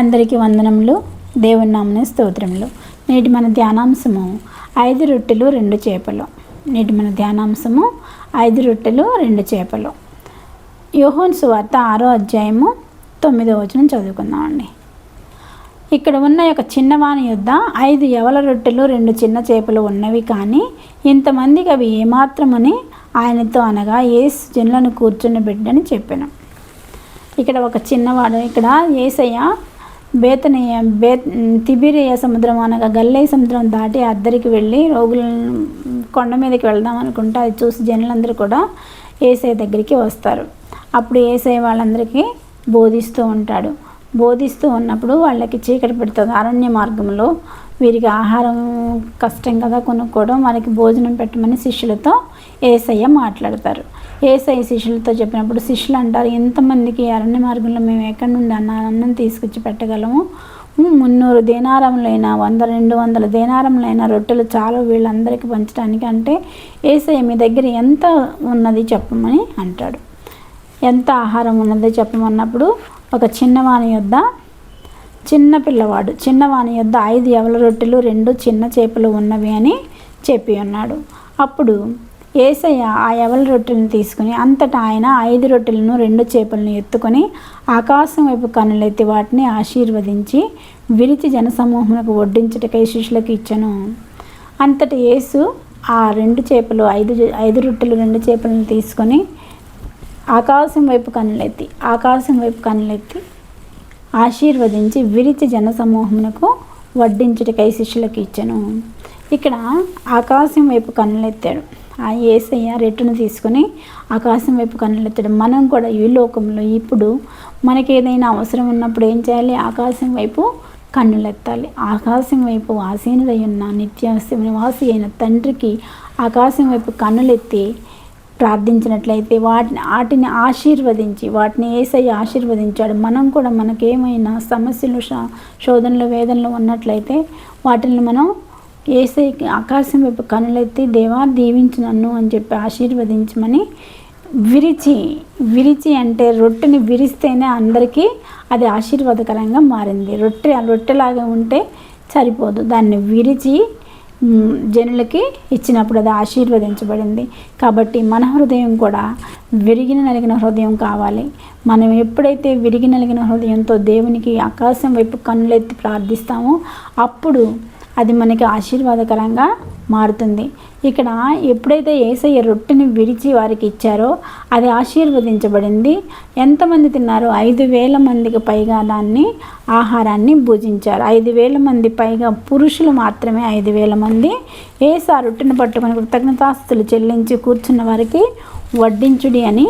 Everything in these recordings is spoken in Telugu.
అందరికీ వందనములు. దేవుని నామమున స్తోత్రములు. నేటి మన ధ్యానాంశము 5 రొట్టెలు 2 చేపలు. నేటి మన ధ్యానాంశము 5 రొట్టెలు 2 చేపలు. యోహాను సువార్త 6వ అధ్యాయము 9వ వచనం చదువుకుందామండి. ఇక్కడ ఉన్న ఒక చిన్నవాని యొద్ద 5 యవల రొట్టెలు 2 చిన్న చేపలు ఉన్నవి, కానీ ఇంతమందికి అవి ఏమాత్రమని ఆయనతో అనగా, యేసు జనులను కూర్చొని చెప్పాను. ఇక్కడ ఒక చిన్నవాడు, ఇక్కడ యేసయ్య తిబిరియా సముద్రం అనగా గలిలయ సముద్రం దాటి అద్దరికి వెళ్ళి రోగులను కొండ మీదకి వెళ్దాం అనుకుంటే అది చూసి జనులందరూ కూడా యేసయ్య దగ్గరికి వస్తారు. అప్పుడు యేసయ్య వాళ్ళందరికీ బోధిస్తూ ఉంటాడు. బోధిస్తూ ఉన్నప్పుడు వాళ్ళకి చీకటి పెడుతుంది. అరణ్య మార్గంలో వీరికి ఆహారం కష్టం కదా కొనుక్కోవడం, వారికి భోజనం పెట్టమని శిష్యులతో యేసయ్య మాట్లాడతారు. యేసయ్య శిష్యులతో చెప్పినప్పుడు శిష్యులు అంటారు, ఇంతమందికి అరణ్య మార్గంలో మేము ఎక్కడి నుండి అన్నం తీసుకొచ్చి పెట్టగలము? 300 దేనారములైనా 100-200 దేనారములైన రొట్టెలు చాలు వీళ్ళందరికీ పంచడానికి. అంటే యేసయ్య మీ దగ్గర ఎంత ఉన్నది చెప్పమని అంటాడు. ఎంత ఆహారం ఉన్నదో చెప్పమన్నప్పుడు ఒక చిన్నవాని యొద్ద చిన్నవాని యొద్ద 5 యవల రొట్టెలు 2 చిన్న చేపలు ఉన్నవి అని చెప్పి ఉన్నాడు. అప్పుడు యేసయ్య ఆ యవల రొట్టెలను తీసుకుని అంతటా ఆయన 5 రొట్టెలను 2 చేపలను ఎత్తుకొని ఆకాశం వైపు కన్నులెత్తి వాటిని ఆశీర్వదించి విరిచి జనసమూహమునకు వడ్డించుటకై శిష్యులకు ఇచ్చెను. అంతటి యేసు ఆ 2 చేపలు 5 రొట్టెలు 2 చేపలను తీసుకొని ఆకాశం వైపు కన్నులెత్తి ఆశీర్వదించి విరిచి జనసమూహమునకు వడ్డించుటకై శిష్యులకు ఇచ్చెను. ఇక్కడ ఆకాశం వైపు కన్నులెత్తాడు. ఆ యేసయ్య రెట్టును తీసుకొని ఆకాశం వైపు కన్నులెత్తాడు. మనం కూడా ఈ లోకంలో ఇప్పుడు మనకి ఏదైనా అవసరం ఉన్నప్పుడు ఏం చేయాలి? ఆకాశం వైపు కన్నులెత్తాలి. ఆకాశం వైపు ఆసీనుడై ఉన్న నిత్య నివాసి అయిన తండ్రికి ఆకాశం వైపు కన్నులెత్తి ప్రార్థించినట్లయితే వాటిని ఆశీర్వదించి వాటిని యేసయ్య ఆశీర్వదించాడు. మనం కూడా మనకేమైనా సమస్యలు శోధనలు వేదనలు ఉన్నట్లయితే వాటిని మనం యేసయ్యకి ఆకాశం వైపు కన్నులెత్తి దేవా దీవించు నన్ను అని చెప్పి ఆశీర్వదించమని విరిచి అంటే రొట్టెని విరిస్తేనే అందరికీ అది ఆశీర్వాదకరంగా మారింది. రొట్టెలాగా ఉంటే సరిపోదు, దాన్ని విరిచి జనులకి ఇచ్చినప్పుడు అది ఆశీర్వదించబడింది. కాబట్టి మన హృదయం కూడా నలిగిన హృదయం కావాలి. మనం ఎప్పుడైతే నలిగిన హృదయంతో దేవునికి ఆకాశం వైపు కన్నులెత్తి ప్రార్థిస్తామో అప్పుడు అది మనకి ఆశీర్వాదకరంగా మారుతుంది. ఇక్కడ ఎప్పుడైతే యేసయ్య రొట్టెని విరిచి వారికి ఇచ్చారో అది ఆశీర్వదించబడింది. ఎంతమంది తిన్నారు? 5,000 మందికి పైగా ఆహారాన్ని భుజించారు. 5,000 మంది పైగా పురుషులు మాత్రమే 5,000 మంది. యేసు ఆ రొట్టెను పట్టుకొని కృతజ్ఞతాస్తుతులు చెల్లించి కూర్చున్న వారికి వడ్డించుడి అని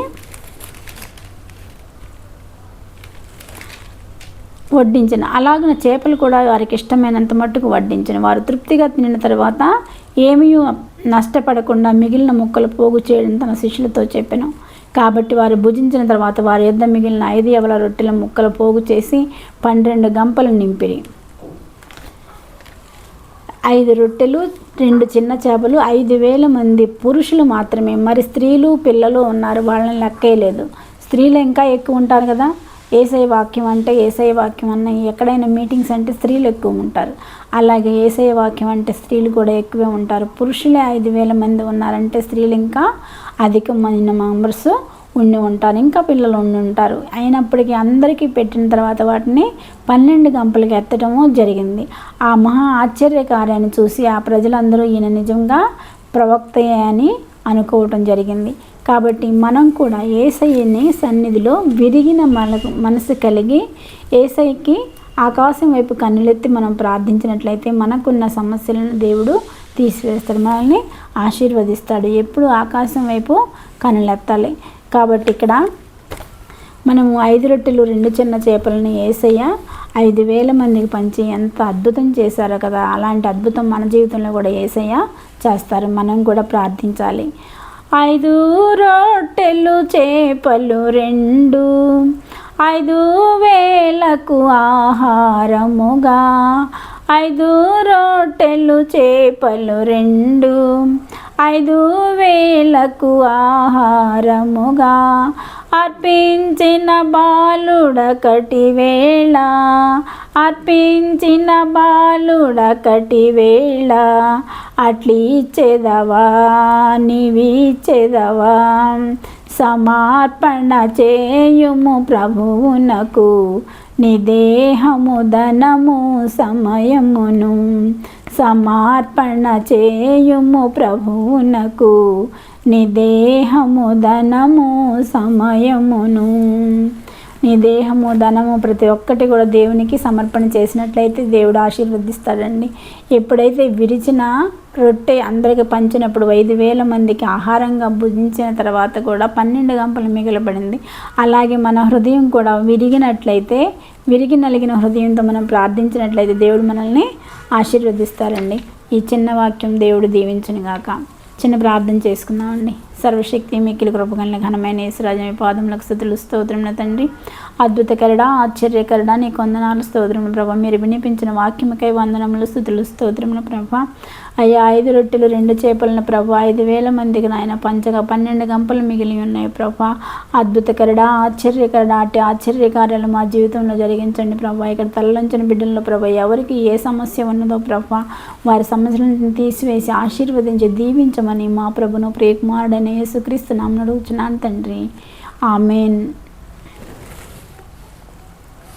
వడ్డించిన. అలాగే చేపలు కూడా వారికి ఇష్టమైనంత మట్టుకు వడ్డించిన. వారు తృప్తిగా తినిన తర్వాత ఏమీ నష్టపడకుండా మిగిలిన ముక్కలు పోగు చేయడం తన శిష్యులతో చెప్పాను. కాబట్టి వారు భుజించిన తర్వాత వారి యొద్ద మిగిలిన 5 యవల రొట్టెల ముక్కలు పోగు చేసి 12 గంపలు నింపిరి. 5 రొట్టెలు 2 చిన్న చేపలు 5,000 మంది పురుషులు మాత్రమే. మరి స్త్రీలు పిల్లలు ఉన్నారు, వాళ్ళని లెక్కేయలేదు. స్త్రీలు ఇంకా ఎక్కువ ఉంటారు కదా. యేసయ్య వాక్యం అన్న ఎక్కడైనా మీటింగ్స్ అంటే స్త్రీలు ఎక్కువ ఉంటారు. అలాగే యేసయ్య వాక్యం అంటే స్త్రీలు కూడా ఎక్కువే ఉంటారు. పురుషులే 5,000 మంది ఉన్నారంటే స్త్రీలు ఇంకా అధికమైన మెంబర్స్ ఉండి ఉంటారు, ఇంకా పిల్లలు ఉండి ఉంటారు. అయినప్పటికీ అందరికీ పెట్టిన తర్వాత వాటిని 12 గంపలకి ఎత్తడము జరిగింది. ఆ మహా ఆశ్చర్యకార్యాన్ని చూసి ఆ ప్రజలందరూ ఈయన నిజంగా ప్రవక్తయే అని అనుకోవటం జరిగింది. కాబట్టి మనం కూడా యేసయ్యని సన్నిధిలో విరిగిన మనసు కలిగి యేసయ్యకి ఆకాశం వైపు కన్నులెత్తి మనం ప్రార్థించినట్లయితే మనకున్న సమస్యలను దేవుడు తీసివేస్తాడు, మనల్ని ఆశీర్వదిస్తాడు. ఎప్పుడు ఆకాశం వైపు కన్నులెత్తాలి. కాబట్టి ఇక్కడ మనము 5 రొట్టెలు 2 చిన్న చేపలను యేసయ్య 5,000 మందికి పంచి ఎంత అద్భుతం చేశారో కదా. అలాంటి అద్భుతం మన జీవితంలో కూడా యేసయ్య చేస్తారు. మనం కూడా ప్రార్థించాలి. 5 రొట్టెలు చేపలు 2 5,000కు ఆహారముగా. 5 రొట్టెలు చేపలు 2 5,000కు ఆహారముగా. అర్పించిన బాలుడకటి వేళ, అర్పించిన బాలుడకటి వేళ, అట్లిచ్చేదవా నీవిచ్చేదవా. సమర్పణ చేయుము ప్రభువునకు, నీ దేహము ధనము సమయమును. సమర్పణ చేయుము ప్రభువునకు, నీ దేహము ధనము సమయమును. నీ దేహము ధనము ప్రతి ఒక్కటి కూడా దేవునికి సమర్పణ చేసినట్లయితే దేవుడు ఆశీర్వదిస్తాడండి. ఎప్పుడైతే విరిచిన రొట్టె అందరికి పంచినప్పుడు 5,000 మందికి ఆహారంగా భుజించిన తర్వాత కూడా 12 గంపలు మిగిలబడింది. అలాగే మన హృదయం కూడా విరిగి నలిగిన హృదయంతో మనం ప్రార్థించినట్లయితే దేవుడు మనల్ని ఆశీర్వదిస్తారండి. ఈ చిన్న వాక్యం దేవుడు దీవించును గాక. చిన్న ప్రార్థన చేసుకుందామండి. సర్వశక్తి మిక్కిలి కృపగలిగిన ఘనమైన యేసురాజు మీ పాదములకు స్తుతులు స్తోత్రములు తండ్రి. అద్భుతకరుడా ఆశ్చర్యకరుడా నీ కొందనాలు స్తోత్రములు ప్రభా. మీరు వినిపించిన వాక్యముకై వందనములు స్తుతులు స్తోత్రములు ప్రభా. అయ్యా 5 రొట్టెలు 2 చేపలను ప్రభా 5,000 మందికి నాయన పంచగా 12 గంపలు మిగిలి ఉన్నాయి ప్రభా. అద్భుతకరుడా ఆశ్చర్యకరుడా అట్టి ఆశ్చర్యకార్యాలు మా జీవితంలో జరిగించండి ప్రభా. ఇక్కడ తలలంచిన బిడ్డల్లో ప్రభా ఎవరికి ఏ సమస్య ఉన్నదో ప్రభా వారి సమస్యలను తీసివేసి ఆశీర్వదించి దీవించమని మా ప్రభును ప్రియకుమారుడైన యేసుక్రీస్తు నామమున అడుగుచున్నాను తండ్రి. ఆమేన్.